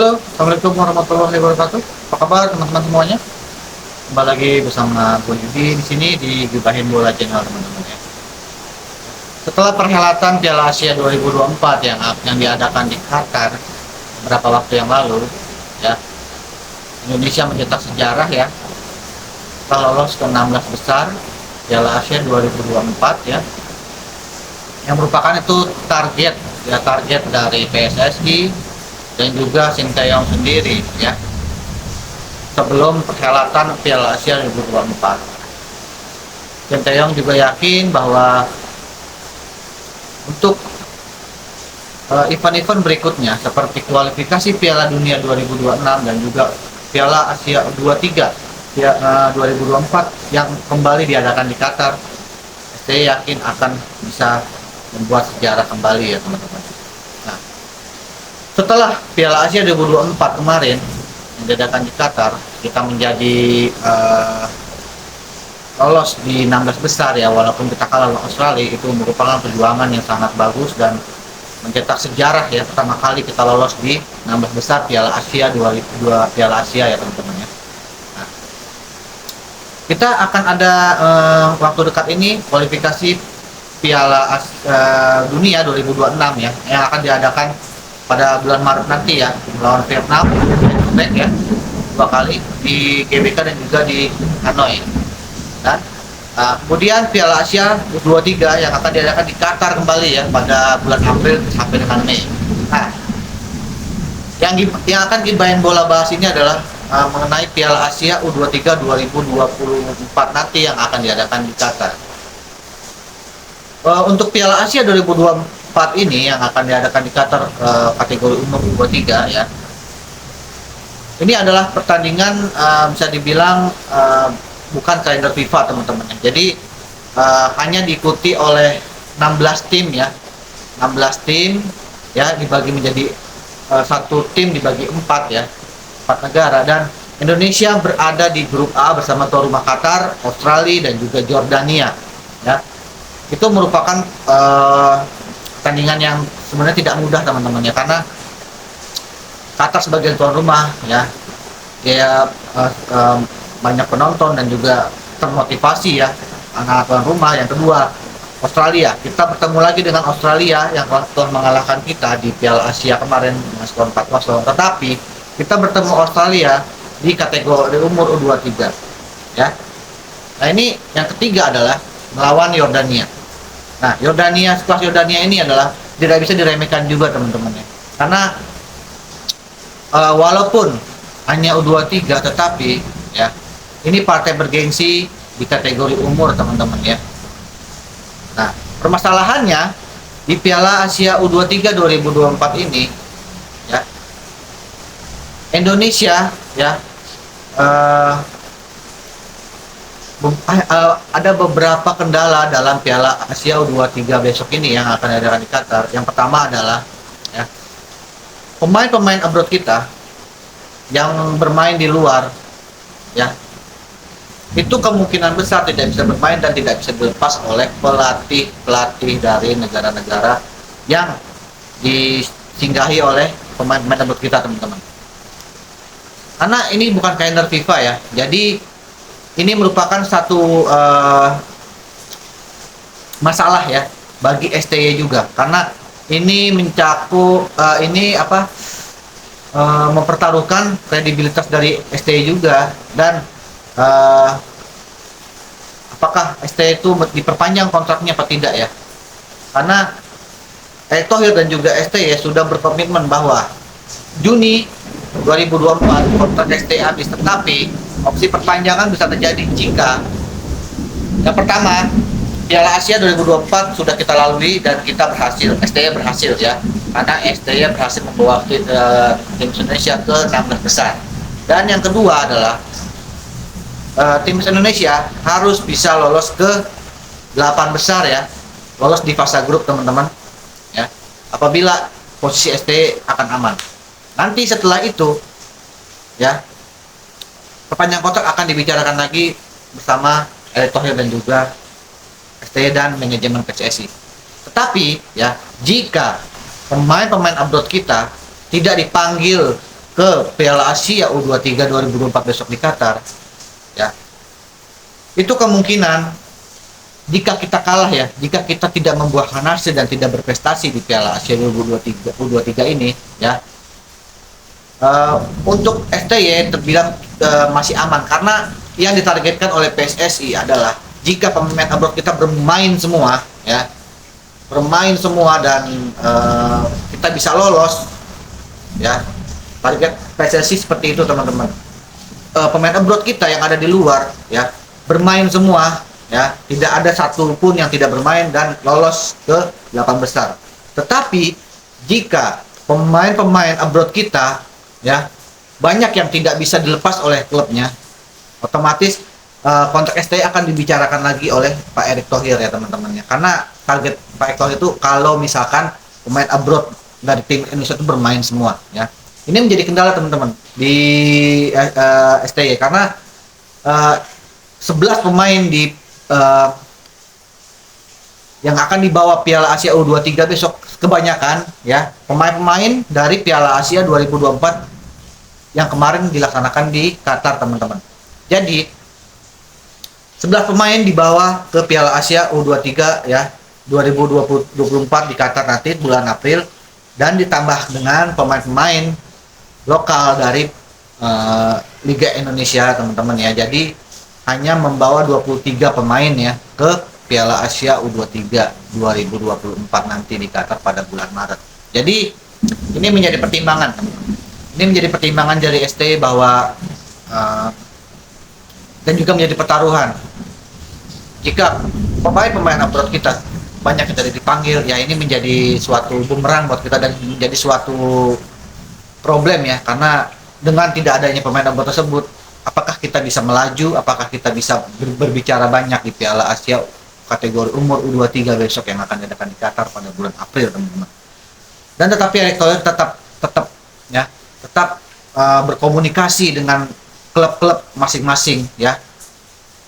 Halo, assalamualaikum warahmatullahi wabarakatuh. Apa kabar teman-teman semuanya? Kembali lagi bersama gue Yudi di sini di Gibahin Bola Channel teman-teman ya. Setelah perhelatan Piala Asia 2024 yang diadakan di Qatar beberapa waktu yang lalu, ya, Indonesia mencetak sejarah ya, setelah lolos ke 16 besar Piala Asia 2024 ya, yang merupakan itu target dari PSSI dan juga Sinteyong sendiri ya, sebelum perhelatan Piala Asia 2024. Sinteyong juga yakin bahwa untuk event-event berikutnya seperti kualifikasi Piala Dunia 2026 dan juga Piala Asia 23 ya, 2024 yang kembali diadakan di Qatar, saya yakin akan bisa membuat sejarah kembali ya teman-teman. Nah, setelah Piala Asia 2024 kemarin yang diadakan di Qatar, kita menjadi lolos di 16 besar ya, walaupun kita kalah lawan Australia. Itu merupakan perjuangan yang sangat bagus dan mencetak sejarah ya, pertama kali kita lolos di 16 besar Piala Asia 2022 Piala Asia ya teman-teman ya. Nah, kita akan ada waktu dekat ini kualifikasi Piala Dunia 2026 ya, yang akan diadakan pada bulan Maret nanti ya, melawan Vietnam ya, 2 kali di GBK dan juga di Hanoi. Dan kemudian Piala Asia U23 yang akan diadakan di Qatar kembali ya pada bulan April sampai dengan Mei. Nah, yang akan Gibahin Bola bahas ini adalah mengenai Piala Asia U23 2024 nanti yang akan diadakan di Qatar. Untuk Piala Asia 2024 ini yang akan diadakan di Qatar, kategori umum U23 ya, ini adalah pertandingan bisa dibilang bukan kalender FIFA teman-teman. Jadi hanya diikuti oleh 16 tim ya, 16 tim ya, dibagi menjadi satu tim dibagi 4 ya, 4 negara, dan Indonesia berada di grup A bersama tuan rumah Qatar, Australia dan juga Jordania ya. Itu merupakan pertandingan yang sebenarnya tidak mudah teman-teman ya, karena Qatar sebagai tuan rumah ya, dia banyak penonton dan juga termotivasi ya, anak tuan rumah. Yang kedua, Australia, kita bertemu lagi dengan Australia yang telah mengalahkan kita di Piala Asia kemarin dengan skor 4-0, tetapi kita bertemu Australia di kategori umur U23 ya. Nah, ini yang ketiga adalah melawan Yordania. Nah, sekelas Yordania ini adalah tidak bisa diremehkan juga teman-teman ya, karena walaupun hanya U23 tetapi ya, ini partai bergengsi di kategori umur teman-teman ya. Nah, permasalahannya di Piala Asia U23 2024 ini ya, Indonesia ya, ada beberapa kendala dalam Piala Asia U23 besok ini yang akan diadakan di Qatar. Yang pertama adalah ya, pemain-pemain abroad kita yang bermain di luar ya, itu kemungkinan besar tidak bisa bermain dan tidak bisa dilepas oleh pelatih dari negara-negara yang disinggahi oleh pemain-pemain abroad kita teman-teman. Karena ini bukan kalender FIFA ya, jadi ini merupakan satu masalah ya bagi STY juga, karena ini mencakup mempertaruhkan kredibilitas dari STY juga, dan apakah STY itu diperpanjang kontraknya apa tidak ya, karena Erick Thohir dan juga STY sudah berkomitmen bahwa Juni 2024 kontrak STY habis, tetapi opsi perpanjangan bisa terjadi jika yang pertama Piala Asia 2024 sudah kita lalui dan kita berhasil, STY berhasil ya, karena STY berhasil membawa tim Indonesia ke 16 besar. Dan yang kedua adalah tim Indonesia harus bisa lolos ke 8 besar ya, lolos di fase grup teman-teman ya, apabila posisi STY akan aman. Nanti setelah itu ya, perpanjang kontrak akan dibicarakan lagi bersama Erick Thohir dan juga STY dan manajemen PSSI. Tetapi ya, jika pemain-pemain abroad kita tidak dipanggil ke Piala Asia U23 2024 besok di Qatar, ya, itu kemungkinan jika kita kalah ya, jika kita tidak membuahkan hasil dan tidak berprestasi di Piala Asia U23 ini, ya, untuk STY terbilang masih aman karena yang ditargetkan oleh PSSI adalah jika pemain abroad kita bermain semua, ya, bermain semua dan kita bisa lolos, ya, target PSSI seperti itu teman-teman. Pemain abroad kita yang ada di luar, ya, bermain semua, ya, tidak ada satu pun yang tidak bermain dan lolos ke 8 besar. Tetapi jika pemain-pemain abroad kita, ya, banyak yang tidak bisa dilepas oleh klubnya, otomatis kontrak STY akan dibicarakan lagi oleh Pak Erick Thohir ya teman-temannya. Karena target Pak Erick Thohir itu kalau misalkan pemain abroad dari tim Indonesia itu bermain semua, ya. Ini menjadi kendala teman-teman di STY karena 11 pemain di yang akan dibawa Piala Asia U23 besok kebanyakan, ya, pemain-pemain dari Piala Asia 2024 yang kemarin dilaksanakan di Qatar teman-teman. Jadi 11 pemain dibawa ke Piala Asia U23 ya 2024 di Qatar nanti bulan April, dan ditambah dengan pemain-pemain lokal dari Liga Indonesia teman-teman ya. Jadi hanya membawa 23 pemain ya ke Piala Asia U23 2024 nanti di Qatar pada bulan Maret. Jadi ini menjadi pertimbangan teman-teman. Ini menjadi pertimbangan dari ST bahwa dan juga menjadi pertaruhan jika pemain-pemain abroad kita banyak yang dari dipanggil, ya ini menjadi suatu bumerang buat kita dan menjadi suatu problem ya, karena dengan tidak adanya pemain abroad tersebut, apakah kita bisa melaju, apakah kita bisa berbicara banyak di Piala Asia kategori umur U23 besok yang akan diadakan di Qatar pada bulan April teman-teman. Dan tetapi Erick Thohir tetap berkomunikasi dengan klub-klub masing-masing ya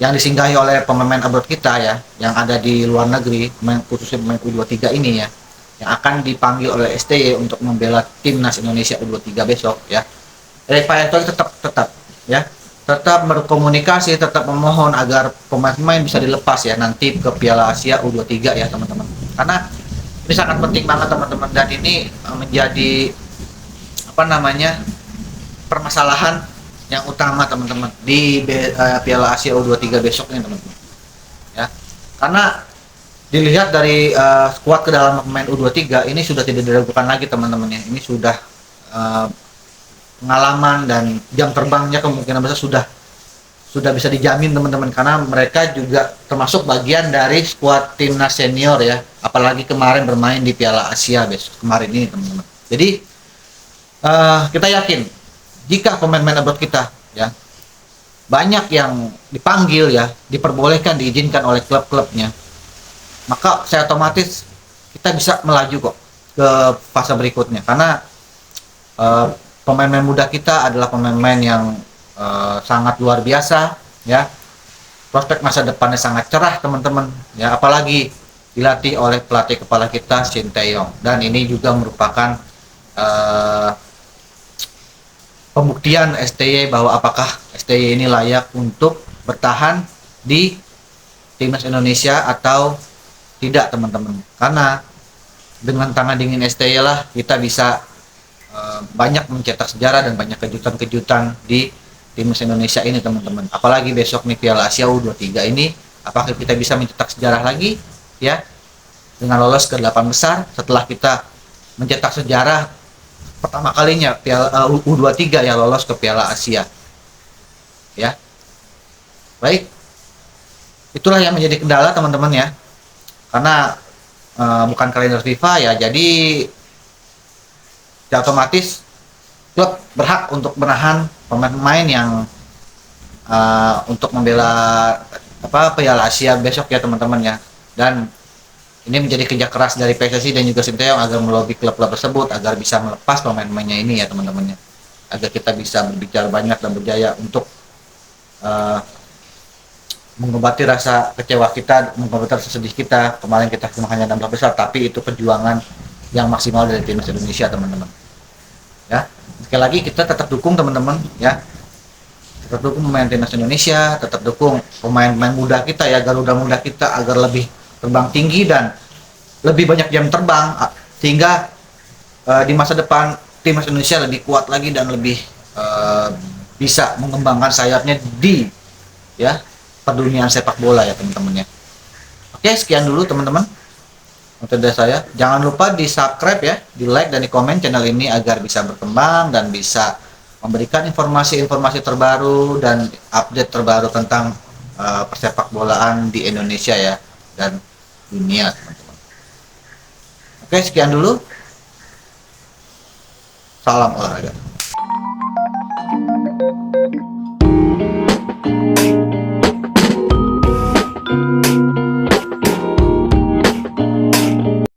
yang disinggahi oleh pemain abroad kita ya yang ada di luar negeri, khususnya pemain U23 ini ya yang akan dipanggil oleh STY untuk membela timnas Indonesia U23 besok ya. Erick Thohir tetap berkomunikasi, tetap memohon agar pemain-pemain bisa dilepas ya nanti ke Piala Asia U23 ya teman-teman, karena ini sangat penting banget teman-teman, dan ini menjadi permasalahan yang utama teman-teman di Piala Asia U23 besok ini teman-teman ya, karena dilihat dari skuad kedalaman pemain U23 ini sudah tidak diragukan lagi teman-teman ya. Ini sudah pengalaman dan jam terbangnya kemungkinan besar sudah bisa dijamin teman-teman, karena mereka juga termasuk bagian dari skuad timnas senior ya, apalagi kemarin bermain di Piala Asia besok kemarin ini teman-teman. Jadi kita yakin jika pemain-pemain abroad kita ya banyak yang dipanggil ya, diperbolehkan, diizinkan oleh klub-klubnya, maka saya otomatis kita bisa melaju kok ke fase berikutnya, karena pemain-pemain muda kita adalah pemain-pemain yang sangat luar biasa ya, prospek masa depannya sangat cerah teman-teman ya, apalagi dilatih oleh pelatih kepala kita Shin Tae-yong, dan ini juga merupakan pembuktian STY bahwa apakah STY ini layak untuk bertahan di timnas Indonesia atau tidak teman-teman, karena dengan tangan dingin STY lah kita bisa banyak mencetak sejarah dan banyak kejutan-kejutan di timnas Indonesia ini teman-teman. Apalagi besok nih Piala Asia U23 ini, apakah kita bisa mencetak sejarah lagi ya dengan lolos ke 8 besar setelah kita mencetak sejarah pertama kalinya Piala U23 yang lolos ke Piala Asia ya. Baik, itulah yang menjadi kendala teman-teman ya, karena bukan kalender FIFA ya, jadi otomatis klub berhak untuk menahan pemain-pemain yang untuk membela Piala Asia besok ya teman-teman ya. Dan ini menjadi kerja keras dari PSSI dan juga Shin Tae-yong agar melobi klub-klub tersebut agar bisa melepas pemain-pemainnya ini ya teman-temannya, agar kita bisa berbicara banyak dan berjaya untuk mengobati rasa kecewa kita, mengobati rasa sedih kita. Kemarin kita cuma hanya 16 besar, tapi itu perjuangan yang maksimal dari timnas Indonesia teman-teman. ya. Sekali lagi kita tetap dukung teman-teman ya, tetap dukung pemain timnas Indonesia, tetap dukung pemain-pemain muda kita ya, Garuda muda kita agar lebih terbang tinggi dan lebih banyak jam terbang, sehingga di masa depan timnas Indonesia lebih kuat lagi dan lebih bisa mengembangkan sayapnya di ya perduniaan sepak bola ya teman-teman ya. Oke, sekian dulu teman-teman untuk dari saya. Jangan lupa di subscribe ya, di like dan di komen channel ini agar bisa berkembang dan bisa memberikan informasi-informasi terbaru dan update terbaru tentang persepak bolaan di Indonesia ya dan dunia teman-teman. Oke, sekian dulu. Salam olahraga.